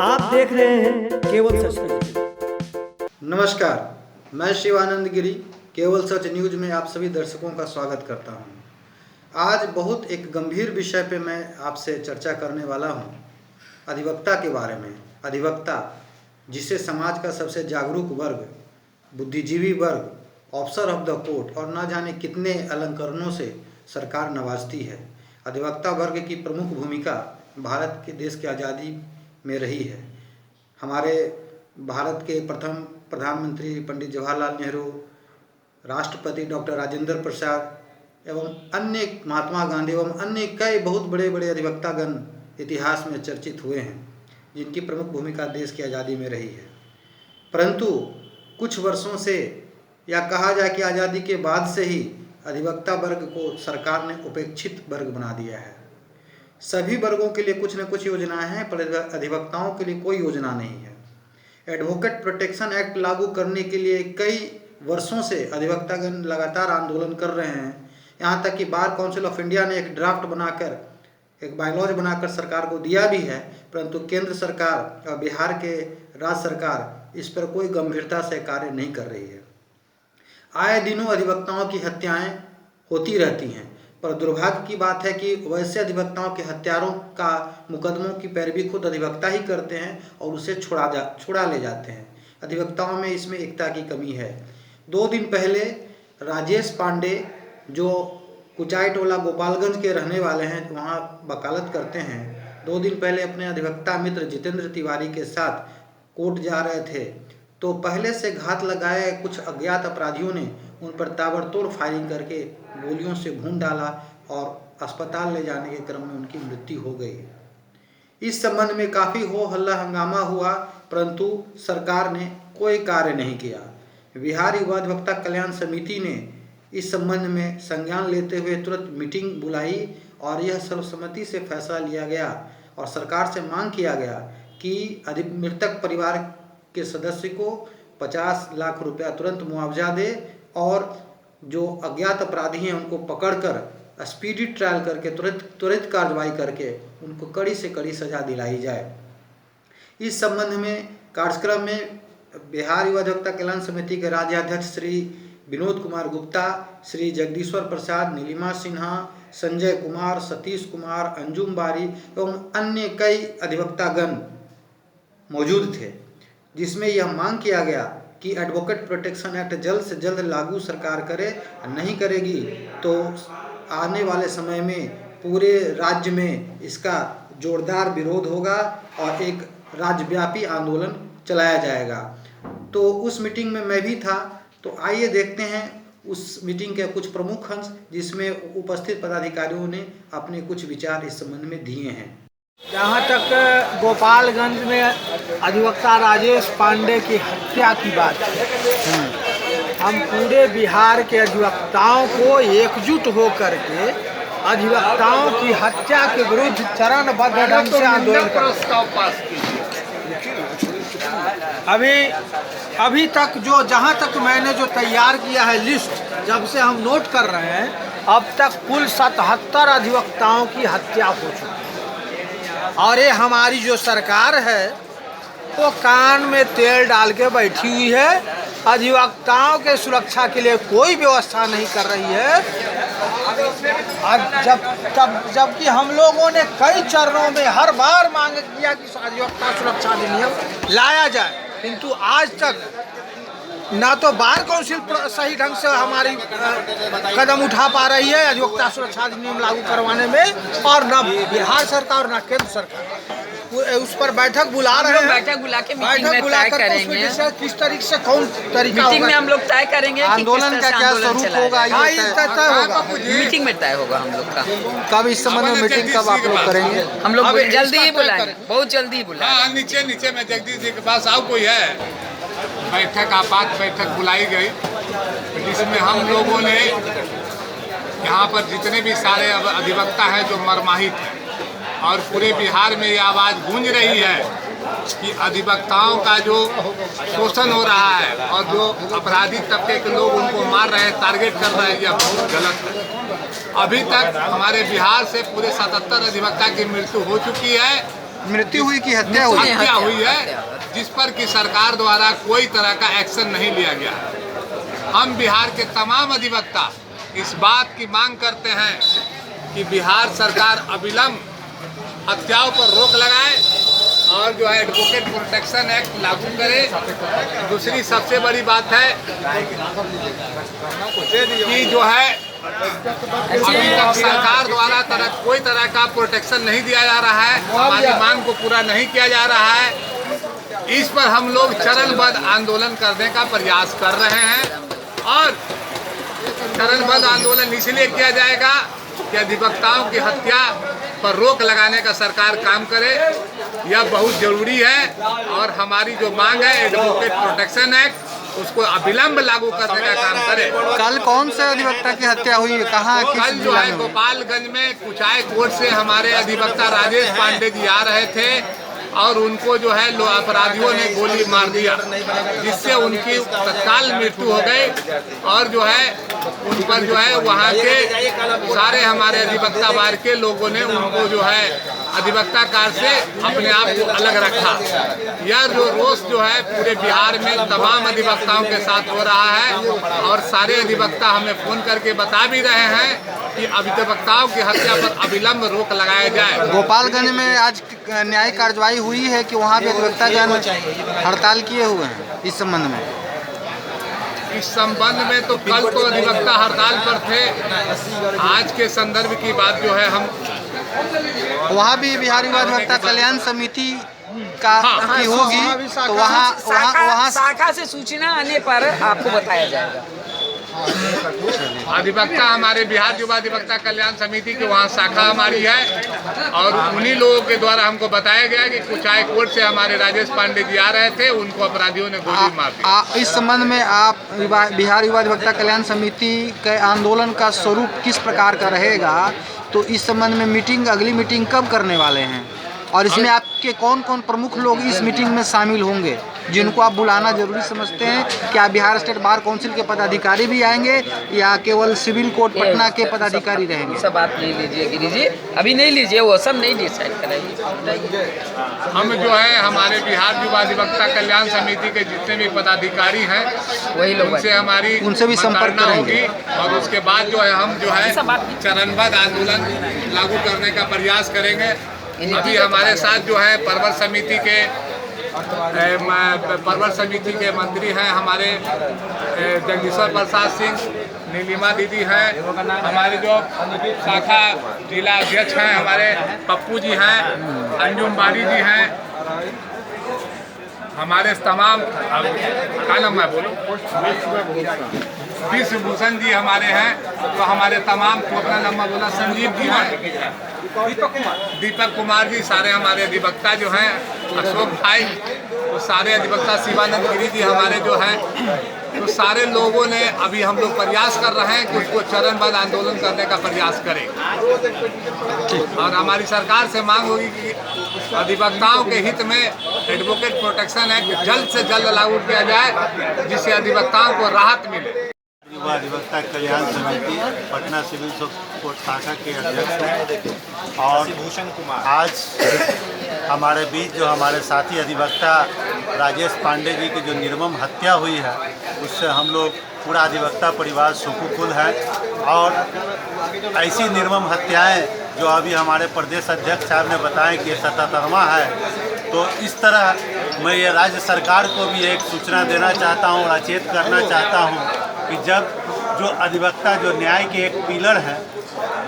आप देख रहे हैं केवल सच न्यूज। नमस्कार, मैं शिवानंद गिरी केवल सच न्यूज में आप सभी दर्शकों का स्वागत करता हूं। आज बहुत एक गंभीर विषय पे मैं आपसे चर्चा करने वाला हूं, अधिवक्ता के बारे में। अधिवक्ता जिसे समाज का सबसे जागरूक वर्ग, बुद्धिजीवी वर्ग, ऑफिसर ऑफ द कोर्ट और ना जाने कितने अलंकरणों से सरकार नवाजती है। अधिवक्ता वर्ग की प्रमुख भूमिका भारत के देश की आज़ादी में रही है। हमारे भारत के प्रथम प्रधानमंत्री पंडित जवाहरलाल नेहरू, राष्ट्रपति डॉक्टर राजेंद्र प्रसाद एवं अन्य महात्मा गांधी एवं अन्य कई बहुत बड़े बड़े अधिवक्तागण इतिहास में चर्चित हुए हैं, जिनकी प्रमुख भूमिका देश की आज़ादी में रही है। परंतु कुछ वर्षों से, या कहा जाए कि आज़ादी के बाद से ही, अधिवक्ता वर्ग को सरकार ने उपेक्षित वर्ग बना दिया है। सभी वर्गों के लिए कुछ न कुछ योजनाएं हैं, पर अधिवक्ताओं के लिए कोई योजना नहीं है। एडवोकेट प्रोटेक्शन एक्ट लागू करने के लिए कई वर्षों से अधिवक्तागण लगातार आंदोलन कर रहे हैं। यहाँ तक कि बार काउंसिल ऑफ इंडिया ने एक ड्राफ्ट बनाकर, एक बायलॉज बनाकर सरकार को दिया भी है, परंतु केंद्र सरकार और बिहार के राज्य सरकार इस पर कोई गंभीरता से कार्य नहीं कर रही है। आए दिनों अधिवक्ताओं की हत्याएं होती रहती हैं, पर दुर्भाग्य की बात है कि वैसे अधिवक्ताओं के हत्यारों का मुकदमों की पैरवी खुद अधिवक्ता ही करते हैं और उसे छुड़ा ले जाते हैं। अधिवक्ताओं में इसमें एकता की कमी है। 2 दिन पहले राजेश पांडे, जो कुचाई टोला गोपालगंज के रहने वाले हैं, वहाँ वकालत करते हैं, 2 दिन पहले अपने अधिवक्ता मित्र जितेंद्र तिवारी के साथ कोर्ट जा रहे थे, तो पहले से घात लगाए कुछ अज्ञात अपराधियों ने उन पर ताबड़तोड़ फायरिंग करके गोलियों से भून डाला और अस्पताल ले जाने के क्रम में उनकी मृत्यु हो गई। इस संबंध में काफ़ी हो हल्ला हंगामा हुआ, परंतु सरकार ने कोई कार्य नहीं किया। बिहार युवा अधिवक्ता कल्याण समिति ने इस संबंध में संज्ञान लेते हुए तुरंत मीटिंग बुलाई और यह सर्वसम्मति से फैसला लिया गया और सरकार से मांग किया गया कि मृतक परिवार के सदस्य को 50 लाख रुपया तुरंत मुआवजा दे और जो अज्ञात अपराधी हैं उनको पकड़कर स्पीडी ट्रायल करके त्वरित कार्रवाई करके उनको कड़ी से कड़ी सजा दिलाई जाए। इस संबंध में कार्यक्रम में बिहार युवा अधिवक्ता कल्याण समिति के राज्याध्यक्ष श्री विनोद कुमार गुप्ता, श्री जगदीश्वर प्रसाद, नीलिमा सिन्हा, संजय कुमार, सतीश कुमार, अंजुम बारी एवं अन्य कई अधिवक्तागण मौजूद थे, जिसमें यह मांग किया गया कि एडवोकेट प्रोटेक्शन एक्ट जल्द से जल्द लागू सरकार करे। नहीं करेगी तो आने वाले समय में पूरे राज्य में इसका जोरदार विरोध होगा और एक राज्यव्यापी आंदोलन चलाया जाएगा। तो उस मीटिंग में मैं भी था, तो आइए देखते हैं उस मीटिंग के कुछ प्रमुख अंश, जिसमें उपस्थित पदाधिकारियों ने अपने कुछ विचार इस संबंध में दिए हैं। जहाँ तक गोपालगंज में अधिवक्ता राजेश पांडे की हत्या की बात है, हम पूरे बिहार के अधिवक्ताओं को एकजुट होकर के अधिवक्ताओं की हत्या के विरुद्ध चरणबद्ध ढंग से आंदोलन प्रस्ताव पास अभी तक जो जहाँ तक मैंने जो तैयार किया है लिस्ट, जब से हम नोट कर रहे हैं, अब तक कुल 77 अधिवक्ताओं की हत्या हो चुकी है। और ये हमारी जो सरकार है वो कान में तेल डाल के बैठी हुई है, अधिवक्ताओं के सुरक्षा के लिए कोई व्यवस्था नहीं कर रही है। जबकि हम लोगों ने कई चरणों में हर बार मांग किया कि अधिवक्ता सुरक्षा अधिनियम लाया जाए, किंतु आज तक ना तो बार काउंसिल सही ढंग से हमारी कदम उठा पा रही है अधिवक्ता सुरक्षा अधिनियम लागू करवाने में, और ना बिहार सरकार और ना केंद्र सरकार उस पर बैठक बुला रहे हैं। बैठक बुला के मीटिंग में तय करेंगे किस तरीके से कौन तरीका मीटिंग में हम लोग तय करेंगे आंदोलन का क्या स्वरूप होगा, तय होगा मीटिंग में तय होगा हम लोग का। कब इस संबंध में मीटिंग कब आप लोग करेंगे? हम लोग जल्दी ही बुलाएंगे, बहुत जल्दी ही बुलाएंगे। नीचे में जगदीश जी के पास आओ, कोई है बैठक, आपात बैठक बुलाई गई, जिसमें हम लोगों ने यहाँ पर जितने भी सारे अधिवक्ता हैं जो मरमाहित हैं, और पूरे बिहार में ये आवाज़ गूंज रही है कि अधिवक्ताओं का जो शोषण हो रहा है और जो अपराधी तबके के लोग उनको मार रहे हैं, टारगेट कर रहे हैं, यह बहुत गलत है। अभी तक हमारे बिहार से पूरे 77 अधिवक्ता की मृत्यु हो चुकी है मृत्यु हुई कि हत्या हुई? हत्या हुई है, जिस पर कि सरकार द्वारा कोई तरह का एक्शन नहीं लिया गया। हम बिहार के तमाम अधिवक्ता इस बात की मांग करते हैं कि बिहार सरकार अविलंब हत्याओं पर रोक लगाए और जो है एडवोकेट प्रोटेक्शन एक्ट लागू करे। दूसरी सबसे बड़ी बात है कि जो है अभी तक सरकार द्वारा कोई तरह का प्रोटेक्शन नहीं दिया जा रहा है, हमारी मांग को पूरा नहीं किया जा रहा है। इस पर हम लोग चरणबद्ध आंदोलन करने का प्रयास कर रहे हैं और चरणबद्ध आंदोलन इसलिए किया जाएगा कि अधिवक्ताओं की हत्या पर रोक लगाने का सरकार काम करे। यह बहुत जरूरी है और हमारी जो मांग है एडवोकेट प्रोटेक्शन एक्ट उसको अविलंब लागू करने का काम करे। कल कौन से अधिवक्ता की हत्या हुई, कहाँ? कल जो है गोपालगंज में कुचाई कोर्ट से हमारे अधिवक्ता राजेश पांडे जी आ रहे थे और उनको जो है अपराधियों ने गोली मार दिया, जिससे उनकी तत्काल मृत्यु हो गई। और जो है उन पर जो है वहाँ के सारे हमारे अधिवक्ता बार के लोगों ने उनको जो है अधिवक्ता कार से अपने आप को अलग रखा। यह जो रोष जो है पूरे बिहार में तमाम अधिवक्ताओं के साथ हो रहा है और सारे अधिवक्ता हमें फोन करके बता भी रहे हैं कि अधिवक्ताओं की हत्या पर अविलंब रोक लगाया जाए। गोपालगंज में आज न्यायिक कार्रवाई हुई है कि वहाँ पे अधिवक्ता जन हड़ताल किए हुए हैं इस संबंध में? इस संबंध में तो कल तो अधिवक्ता हड़ताल पर थे। आज के संदर्भ की बात जो है हम वहाँ भी बिहार युवा अधिवक्ता कल्याण समिति का की होगी, तो वहाँ शाखा से सूचना आने पर आपको बताया जाएगा। अधिवक्ता हमारे बिहार युवा अधिवक्ता कल्याण समिति की वहाँ शाखा हमारी है और उन्हीं लोगों के द्वारा हमको बताया गया कि कुचाई कोर्ट से हमारे राजेश पांडे जी आ रहे थे, उनको अपराधियों ने गोली मार दी। इस संबंध में आप बिहार युवा अधिवक्ता कल्याण समिति के आंदोलन का स्वरूप किस प्रकार का रहेगा, तो इस संबंध में मीटिंग, अगली मीटिंग कब करने वाले हैं और इसमें आपके कौन कौन प्रमुख लोग इस मीटिंग में शामिल होंगे जिनको आप बुलाना जरूरी समझते हैं? क्या बिहार स्टेट बार काउंसिल के पदाधिकारी भी आएंगे या केवल सिविल कोर्ट पटना के पदाधिकारी रहेंगे? सब बात नहीं लीजिए गिरी जी, अभी नहीं लीजिए, वो सब नहीं डिसाइड कराइए। हम जो है हमारे बिहार युवा अधिवक्ता कल्याण समिति के जितने भी पदाधिकारी हैं वही लोग उनसे भी संपर्क होगी और उसके बाद जो है हम जो है चरणबद्ध आंदोलन लागू करने का प्रयास करेंगे। अभी हमारे साथ जो है परवर समिति के मंत्री हैं हमारे जगदीश्वर प्रसाद सिंह, नीलिमा दीदी हैं, हमारे जो शाखा जिला अध्यक्ष हैं हमारे पप्पू जी हैं, अंजुम बारी जी हैं, हमारे तमाम क्या नाम है बोलो विश्वभूषण जी हमारे हैं, तो हमारे तमाम को अपना नंबर बोला संजीव जी हैं, दीपक कुमार जी, सारे हमारे अधिवक्ता जो हैं, अशोक भाई, तो सारे अधिवक्ता शिवानंद गिरी जी हमारे जो हैं, तो सारे लोगों ने अभी हम लोग प्रयास कर रहे हैं कि उसको चरणबद्ध आंदोलन करने का प्रयास करें और हमारी सरकार से मांग होगी कि अधिवक्ताओं के हित में एडवोकेट प्रोटेक्शन एक्ट जल्द से जल्द लागू किया जाए जिससे अधिवक्ताओं को राहत मिले। युवा अधिवक्ता कल्याण समिति पटना सिविल कोर्ट शाखा के अध्यक्ष हैं और आज हमारे बीच जो हमारे साथी अधिवक्ता राजेश पांडे जी की जो निर्मम हत्या हुई है उससे हम लोग पूरा अधिवक्ता परिवार शोकोकुल है और ऐसी निर्मम हत्याएं जो अभी हमारे प्रदेश अध्यक्ष साहब ने बताया कि 77वां है, तो इस तरह मैं ये राज्य सरकार को भी एक सूचना देना चाहता हूँ और अचेत करना चाहता हूँ कि जब जो अधिवक्ता जो न्याय के एक पिलर है,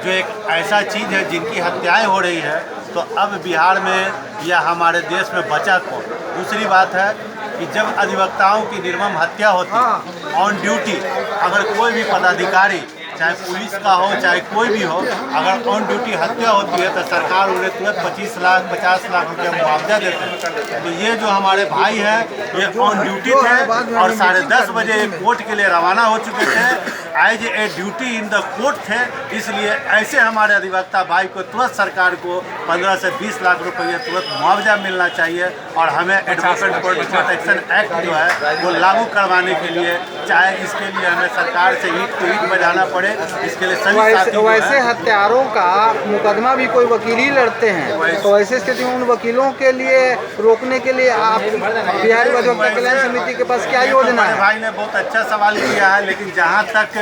जो एक ऐसा चीज़ है जिनकी हत्याएं हो रही है, तो अब बिहार में या हमारे देश में बचा कौन? दूसरी बात है कि जब अधिवक्ताओं की निर्मम हत्या होती है ऑन ड्यूटी, अगर कोई भी पदाधिकारी चाहे पुलिस का हो चाहे कोई भी हो, अगर ऑन ड्यूटी हत्या होती है तो सरकार उन्हें तुरंत 25 लाख 50 लाख रुपया मुआवजा देते हैं। तो ये जो हमारे भाई हैं ये ऑन ड्यूटी थे और 10:30 बजे कोर्ट के लिए रवाना हो चुके थे as a duty in the court थे, इसलिए ऐसे हमारे अधिवक्ता भाई को तुरंत सरकार को 15 से 20 लाख रुपये तुरंत मुआवजा मिलना चाहिए और हमें एडवोकेट प्रोटेक्शन एक्ट जो है वो लागू करवाने के लिए, चाहे इसके लिए हमें सरकार से ईंट को ईंट बजाना पड़े, इसके लिए सभी साथी वैसे हत्यारों का मुकदमा भी कोई वकील ही लड़ते हैं, तो ऐसी स्थिति में उन वकीलों के लिए रोकने के लिए आप बिहार अधिवक्ता कल्याण समिति के पास क्या योजना है? भाई ने बहुत अच्छा सवाल किया है, लेकिन जहाँ तक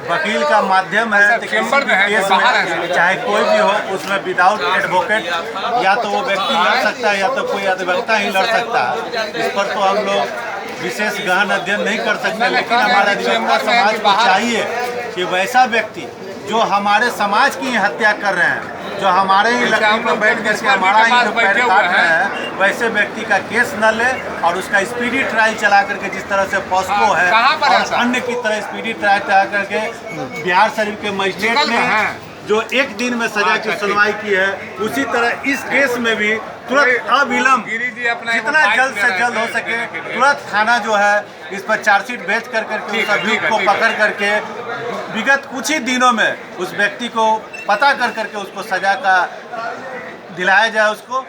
वकील का माध्यम है, तो किसी भी केस में चाहे कोई भी हो उसमें विदाउट एडवोकेट या तो वो व्यक्ति लड़ सकता है या तो कोई अधिवक्ता ही लड़ सकता है। इस पर तो हम लोग विशेष गहन अध्ययन नहीं कर सकते, लेकिन हमारा अधिवक्ता समाज को चाहिए कि वैसा व्यक्ति जो हमारे समाज की हत्या कर रहे हैं, जो हमारे ही लकड़ी पर बैठ कर हमारा ही जो पैर काट रहे हैं, वैसे व्यक्ति का केस न ले और उसका स्पीडी ट्रायल चला करके, जिस तरह से पॉस्को है और अन्य की तरह स्पीडी ट्रायल चला करके बिहार शरीफ के मजिस्ट्रेट ने जो एक दिन में सजा की सुनवाई की है, उसी तरह इस केस में भी तुरंत अविलंब जितना जल्द से जल्द हो सके तुरंत थाना जो है इस पर चार्जशीट भेज करके उस अभियुक्त को पकड़ करके विगत कुछ ही दिनों में उस व्यक्ति को पता कर करके उसको सजा का दिलाया जाए उसको।